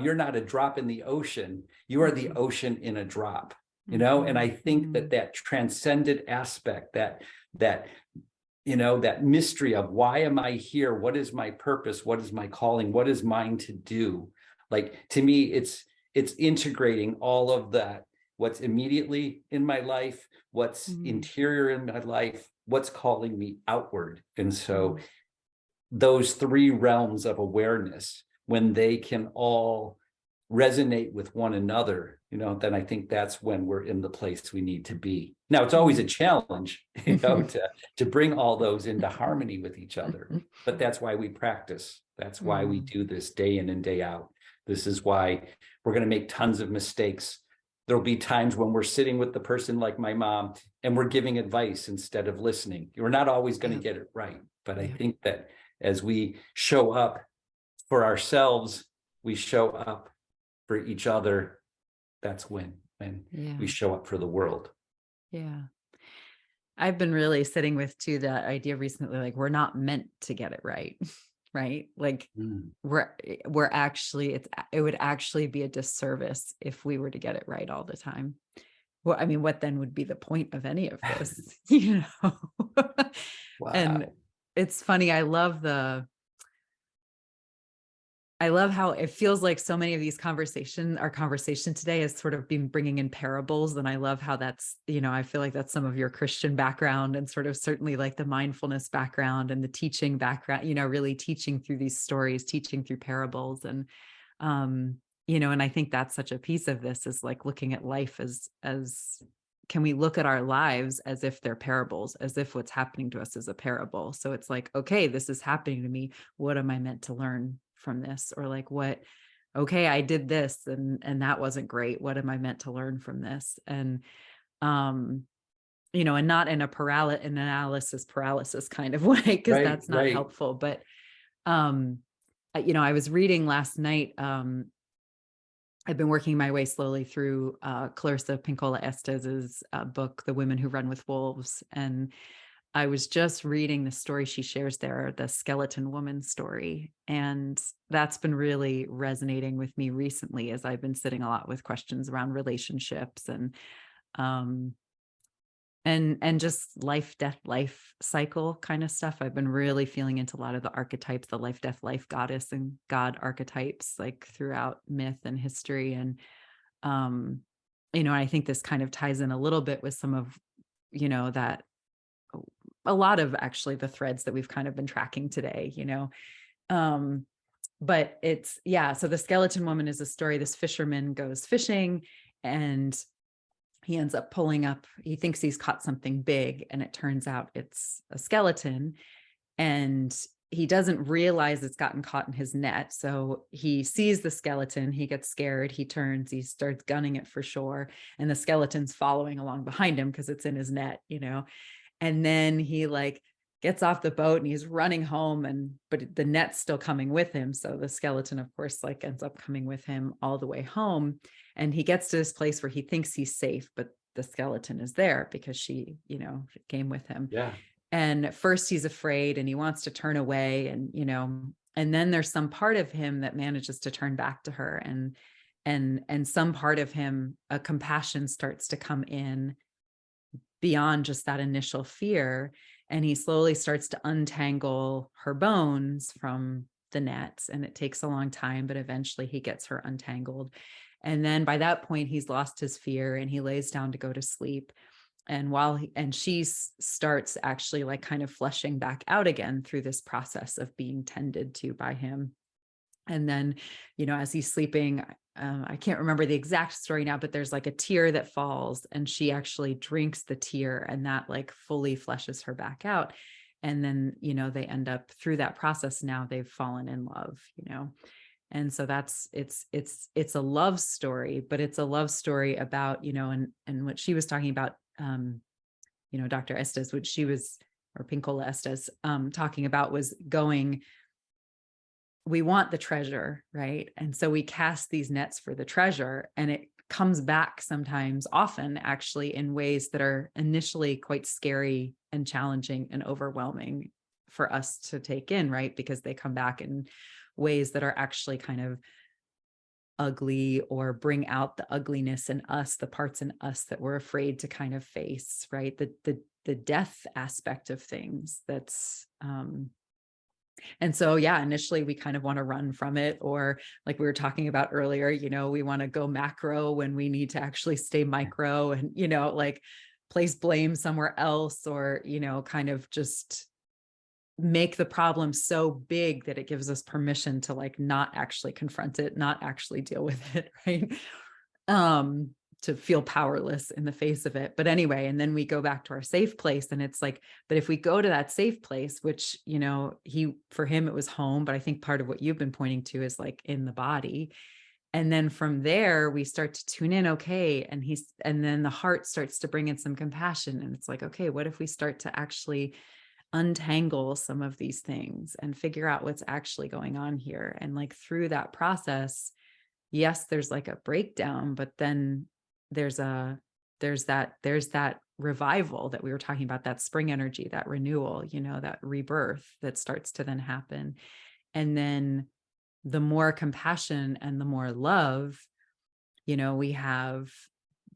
you're not a drop in the ocean, you are the mhm, ocean in a drop. And I mhm, think that mm, that transcendent aspect, that that mystery of, why am I here, what is my purpose, what is my calling, what is mine to do, like, to me, it's integrating all of that, what's immediately in my life, what's mm, interior in my life, what's calling me outward. And so mm, those three realms of awareness, when they can all resonate with one another, then I think that's when we're in the place we need to be. Now, it's always a challenge, to bring all those into harmony with each other. But that's why we practice. That's why we do this day in and day out. This is why we're going to make tons of mistakes. There'll be times when we're sitting with the person like my mom and we're giving advice instead of listening. We're not always going to get it right. But I think that as we show up for ourselves, we show up for each other. That's when we show up for the world. Yeah. I've been really sitting with too that idea recently, like we're not meant to get it right. Right. Like we're actually, it would actually be a disservice if we were to get it right all the time. Well, I mean, what then would be the point of any of this, Wow. And it's funny. I love how it feels like so many of these our conversation today has sort of been bringing in parables. And I love how that's, I feel like that's some of your Christian background and sort of certainly like the mindfulness background and the teaching background, really teaching through these stories, teaching through parables. And, and I think that's such a piece of this is like looking at life as can we look at our lives as if they're parables, as if what's happening to us is a parable? So it's like, okay, this is happening to me. What am I meant to learn from this? Or like okay, I did this and that wasn't great. What am I meant to learn from this? And, and not in an analysis paralysis kind of way, because that's not helpful. But, I was reading last night, I've been working my way slowly through Clarissa Pinkola Estes's book, The Women Who Run with Wolves. And I was just reading the story she shares there, the skeleton woman story. And that's been really resonating with me recently as I've been sitting a lot with questions around relationships and just life, death, life cycle kind of stuff. I've been really feeling into a lot of the archetypes, the life, death, life, goddess and God archetypes, like throughout myth and history. And, I think this kind of ties in a little bit with some of, that a lot of actually the threads that we've kind of been tracking today, but it's, so the skeleton woman is a story. This fisherman goes fishing and he ends up pulling up, he thinks he's caught something big, and it turns out it's a skeleton. And he doesn't realize it's gotten caught in his net. So he sees the skeleton, he gets scared, he turns, he starts gunning it for shore, and the skeleton's following along behind him because it's in his net, And then he gets off the boat and he's running home, but the net's still coming with him. So the skeleton, of course, ends up coming with him all the way home. And he gets to this place where he thinks he's safe, but the skeleton is there because she came with him. Yeah. And at first he's afraid and he wants to turn away, and then there's some part of him that manages to turn back to her, and some part of him, a compassion starts to come in beyond just that initial fear. And he slowly starts to untangle her bones from the nets. And it takes a long time, but eventually he gets her untangled. And then by that point, he's lost his fear and he lays down to go to sleep. And she starts actually kind of fleshing back out again through this process of being tended to by him. And then, as he's sleeping, I can't remember the exact story now, but there's a tear that falls and she actually drinks the tear, and that fully fleshes her back out. And then, they end up through that process. Now they've fallen in love, And so it's a love story, but it's a love story about, and what she was talking about, Dr. Estes, which she was, or Pinkola Estes, talking about was we want the treasure, right? And so we cast these nets for the treasure, and it comes back sometimes, often actually, in ways that are initially quite scary and challenging and overwhelming for us to take in, right? Because they come back in ways that are actually kind of ugly, or bring out the ugliness in us, the parts in us that we're afraid to kind of face, right? The death aspect of things and so, initially we kind of want to run from it, or like we were talking about earlier, we want to go macro when we need to actually stay micro, and, place blame somewhere else, or, kind of just make the problem so big that it gives us permission to like not actually confront it, not actually deal with it, right? To feel powerless in the face of it. But anyway, and then we go back to our safe place, and it's like, but if we go to that safe place, which, you know, for him, it was home, but I think part of what you've been pointing to is like in the body. And then from there, we start to tune in. Okay. And then the heart starts to bring in some compassion. And it's like, okay, what if we start to actually untangle some of these things and figure out what's actually going on here? And like through that process, yes, there's like a breakdown, but then there's that revival that we were talking about, that spring energy, that renewal, you know, that rebirth that starts to then happen. And then the more compassion and the more love, you know, we have,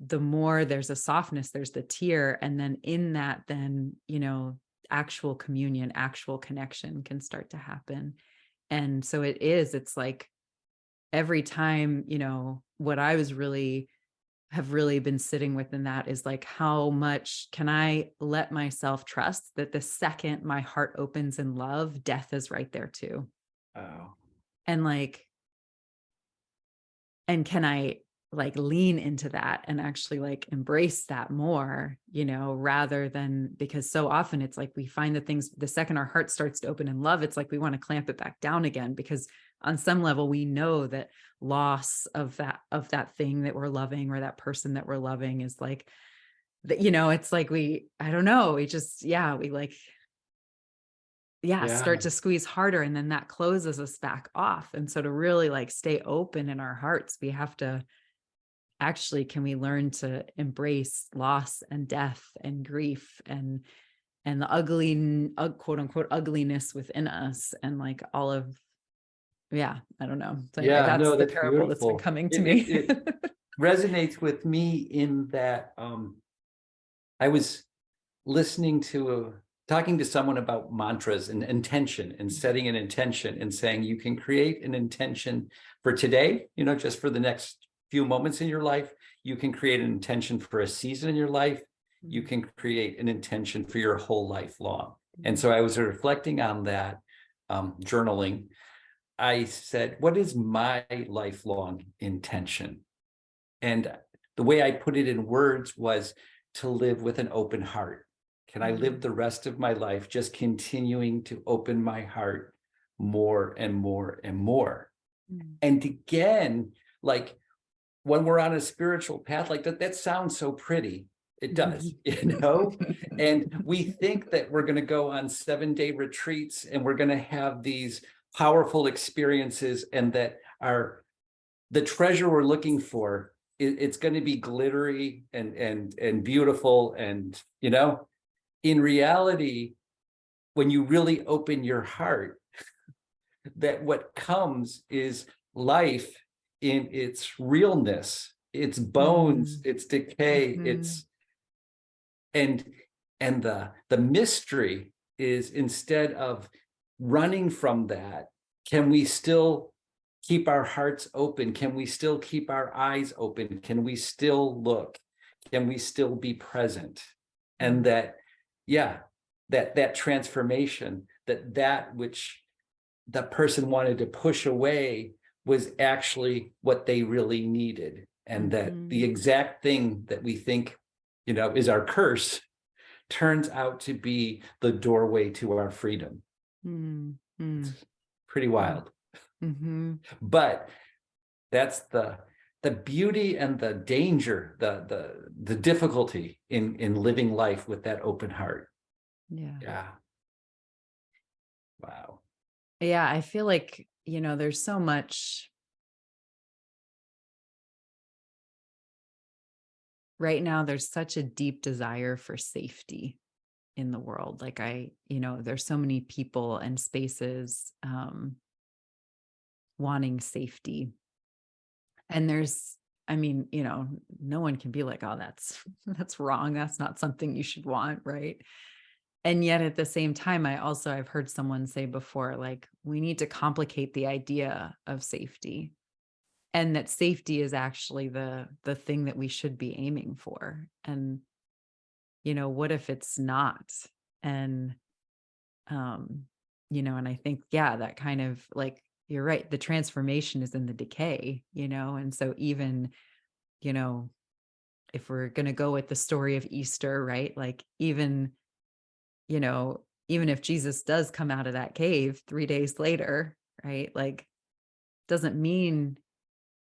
the more there's a softness, there's the tear. And then in that, then, you know, actual communion, actual connection can start to happen. And so it's like every time, you know, what I have really been sitting with in that is like, how much can I let myself trust that the second my heart opens in love, death is right there too. Oh, And like, and can I like lean into that and actually like embrace that more, you know, rather than, because so often it's like we find the things, the second our heart starts to open in love, it's like we want to clamp it back down again, because on some level we know that loss of that thing that we're loving, or that person that we're loving, is like that, you know, it's like I don't know, we just, yeah, we like, yeah, yeah, start to squeeze harder, and then that closes us back off. And so to really like stay open in our hearts, we have to actually, can we learn to embrace loss and death and grief and the ugly, quote unquote, ugliness within us, and like all of, yeah, I don't know. So anyway, yeah. that's No, the that's parable that's been beautiful. coming to It me. resonates with me in that I was listening to talking to someone about mantras and intention and setting an intention and saying you can create an intention for today, you know, just for the next few moments in your life. You can create an intention for a season in your life. You can create an intention for your whole life long. And so I was reflecting on that, journaling. I said, what is my lifelong intention? And the way I put it in words was to live with an open heart. Can I live the rest of my life just continuing to open my heart more and more and more? And again, like when we're on a spiritual path like that, that sounds so pretty. It does, you know? And we think that we're going to go on 7-day retreats and we're going to have these powerful experiences, and that the treasure we're looking for, it's going to be glittery and beautiful. And, you know, in reality, when you really open your heart, that what comes is life in its realness, its bones, its decay, its and the mystery is, instead of running from that, can we still keep our hearts open? Can we still keep our eyes open? Can we still look? Can we still be present? And that, yeah, that transformation, that which the person wanted to push away was actually what they really needed. And that the exact thing that we think, you know, is our curse turns out to be the doorway to our freedom. It's pretty wild. But that's the beauty and the danger, the difficulty in living life with that open heart. Yeah. Wow. Yeah, I feel like, you know, there's so much right now, there's such a deep desire for safety in the world. Like you know, there's so many people and spaces wanting safety. And I mean, you know, no one can be like, oh, that's wrong. That's not something you should want, right? And yet at the same time, I've heard someone say before, like, we need to complicate the idea of safety, and that safety is actually the thing that we should be aiming for. And, you know, what if it's not? And and I think, yeah, that kind of like, you're right. The transformation is in the decay, and so even, you know, if we're going to go with the story of Easter, right? Like even if Jesus does come out of that cave 3 days later, right? Like, doesn't mean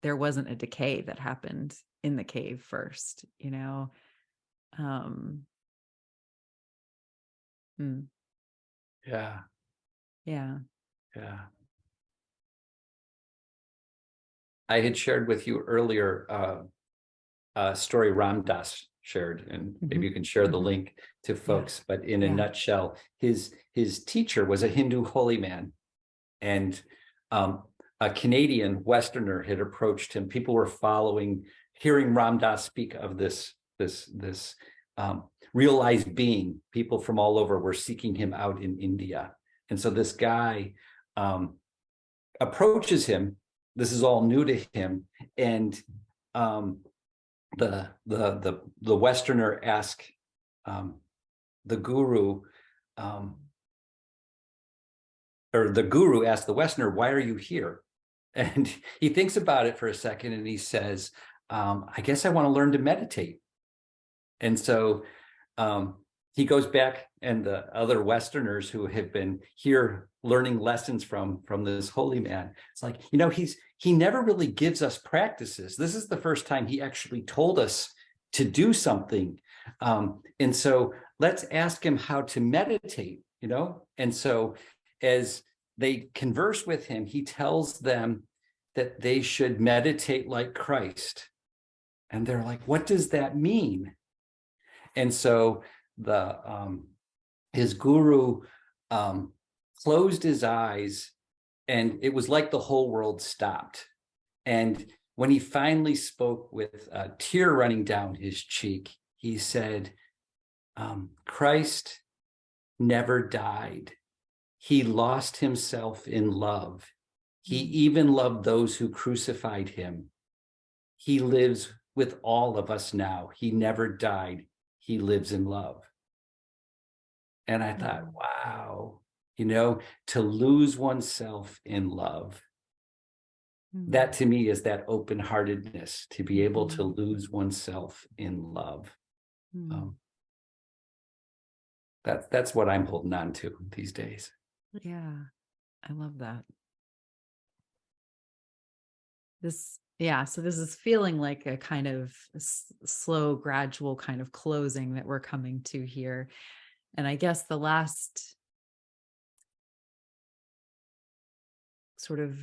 there wasn't a decay that happened in the cave first. Um, mm, Yeah. yeah. Yeah. I had shared with you earlier a story Ram Dass shared, and maybe Mhm, you can share the mhm. link to Yeah, folks. But in a yeah. nutshell, his teacher was a Hindu holy man, and a Canadian Westerner had approached him. People were hearing Ram Dass speak of this realized being. People from all over were seeking him out in India, and so this guy approaches him. This is all new to him, and um, the Westerner asked um, the guru, um, or the guru asked the Westerner, "Why are you here?" And he thinks about it for a second, and he says, "I guess I want to learn to meditate." And so um, he goes back, and the other Westerners who have been here learning lessons from this holy man, it's like, he never really gives us practices. This is the first time he actually told us to do something. And so let's ask him how to meditate. And so as they converse with him, he tells them that they should meditate like Christ. And they're like, what does that mean? And so his guru closed his eyes, and it was like the whole world stopped. And when he finally spoke with a tear running down his cheek, he said, Christ never died. He lost himself in love. He Mm, even loved those who crucified him. He lives with all of us now. He never died. He lives in love. And I thought, mm, wow, to lose oneself in love, that mm, to me is that open-heartedness, to be able to mhm, lose oneself in love. mm. Um, that's what I'm holding on to these days. Yeah, I love that. So this is feeling like a kind of slow, gradual kind of closing that we're coming to here. And I guess the last sort of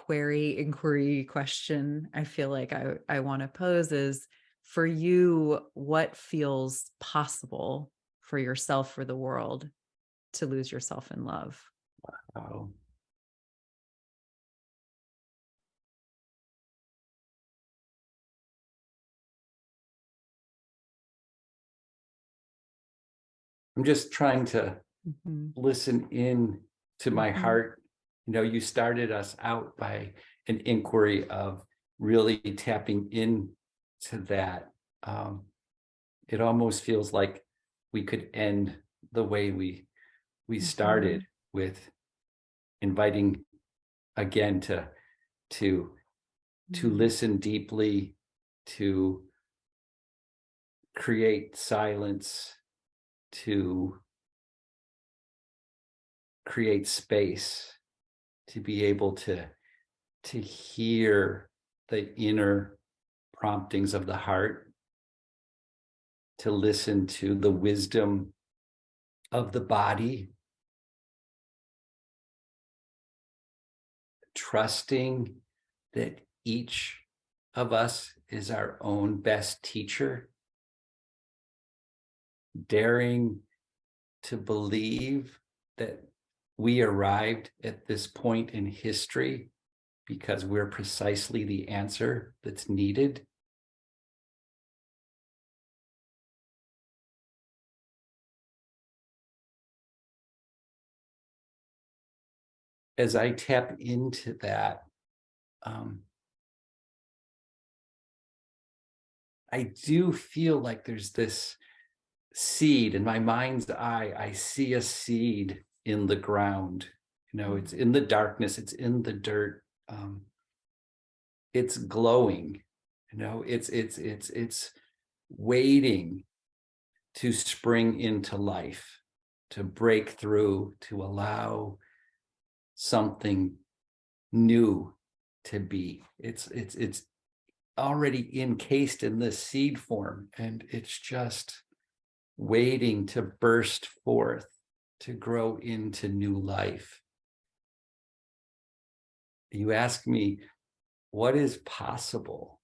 inquiry question I feel like I want to pose is, for you, what feels possible for yourself, for the world, to lose yourself in love? Oh, I'm just trying to Mhm, listen in to my mhm, heart. You started us out by an inquiry of really tapping in to that. It almost feels like we could end the way we started, mhm, with inviting again to to mm, listen deeply, to create silence, to create space, to be able to hear the inner promptings of the heart, to listen to the wisdom of the body, trusting that each of us is our own best teacher, daring to believe that we arrived at this point in history because we're precisely the answer that's needed. As I tap into that, um, I do feel like there's this seed in my mind's eye. I see a seed in the ground. It's in the darkness, it's in the dirt. It's glowing. It's waiting to spring into life, to break through, to allow something new to be. It's already encased in this seed form, and it's just waiting to burst forth, to grow into new life. You ask me, what is possible?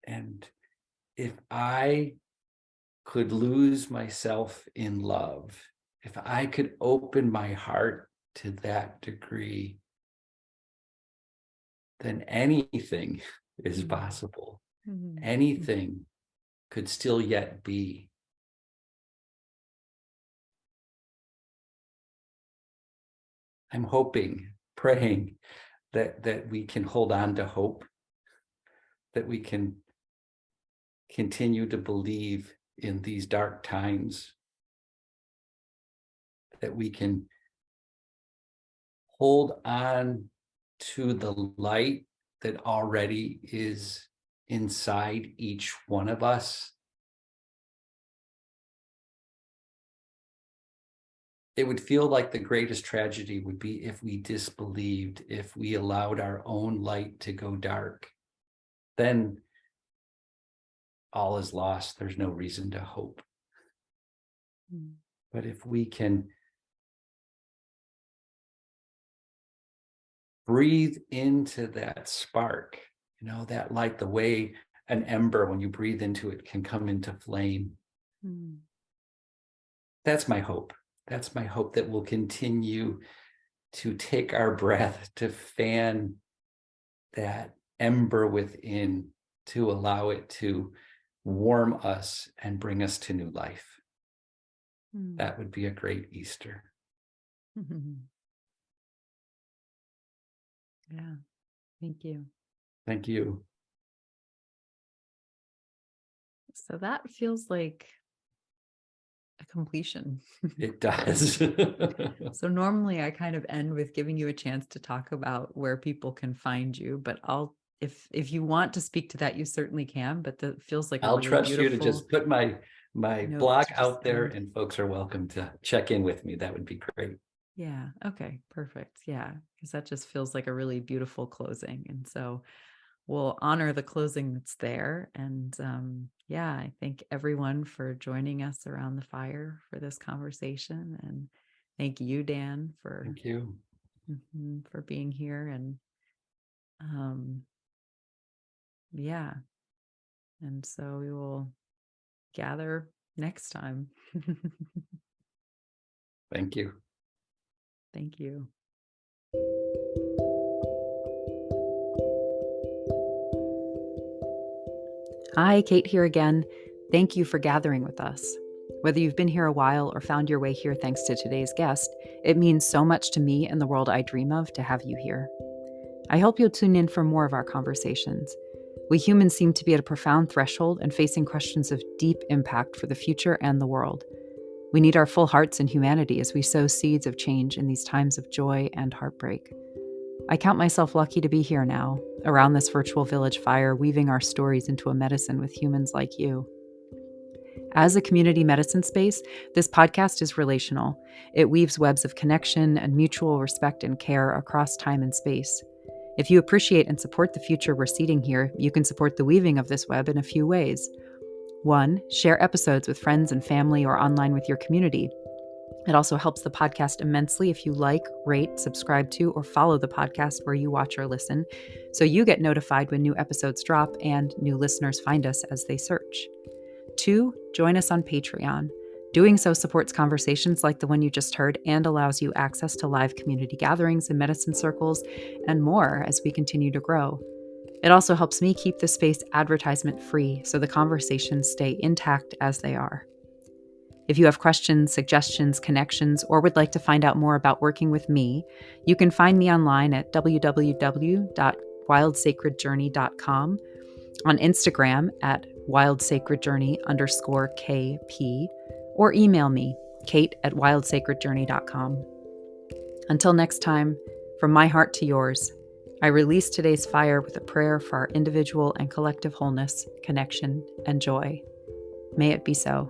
And if I could lose myself in love, if I could open my heart to that degree, then anything is possible. Anything could still yet be. I'm hoping, praying that we can hold on to hope, that we can continue to believe in these dark times, that we can hold on to the light that already is inside each one of us. It would feel like the greatest tragedy would be if we disbelieved, if we allowed our own light to go dark. Then all is lost. There's no reason to hope. But if we can breathe into that spark, that light, the way an ember, when you breathe into it, can come into flame. That's my hope. That's my hope, that we'll continue to take our breath to fan that ember within, to allow it to warm us and bring us to new life. That would be a great Easter. Yeah. Thank you. Thank you. So that feels like a completion. It does. So normally I kind of end with giving you a chance to talk about where people can find you, but if you want to speak to that, you certainly can, but that feels like a I'll really trust you to beautiful just put my note blog to just out there, end. and folks are welcome to check in with me. That would be great. Yeah. Okay. Perfect. Yeah. Because that just feels like a really beautiful closing. And so we'll honor the closing that's there. And yeah, I thank everyone for joining us around the fire for this conversation. And thank you, Dan, Thank you. for being here. And yeah. And so we will gather next time. Thank you. Thank you. Hi, Kate here again. Thank you for gathering with us. Whether you've been here a while or found your way here thanks to today's guest, it means so much to me and the world I dream of to have you here. I hope you'll tune in for more of our conversations. We humans seem to be at a profound threshold and facing questions of deep impact for the future and the world. We need our full hearts and humanity as we sow seeds of change in these times of joy and heartbreak. I count myself lucky to be here now, around this virtual village fire, weaving our stories into a medicine with humans like you. As a community medicine space, this podcast is relational. It weaves webs of connection and mutual respect and care across time and space. If you appreciate and support the future we're seeding here, you can support the weaving of this web in a few ways. 1, share episodes with friends and family or online with your community. It also helps the podcast immensely if you like, rate, subscribe to, or follow the podcast where you watch or listen, so you get notified when new episodes drop and new listeners find us as they search. 2, join us on Patreon. Doing so supports conversations like the one you just heard and allows you access to live community gatherings and medicine circles and more as we continue to grow. It also helps me keep the space advertisement free so the conversations stay intact as they are. If you have questions, suggestions, connections, or would like to find out more about working with me, you can find me online at www.wildsacredjourney.com, on Instagram at wildsacredjourney_KP, or email me kate@wildsacredjourney.com. Until next time, from my heart to yours, I release today's fire with a prayer for our individual and collective wholeness, connection, and joy. May it be so.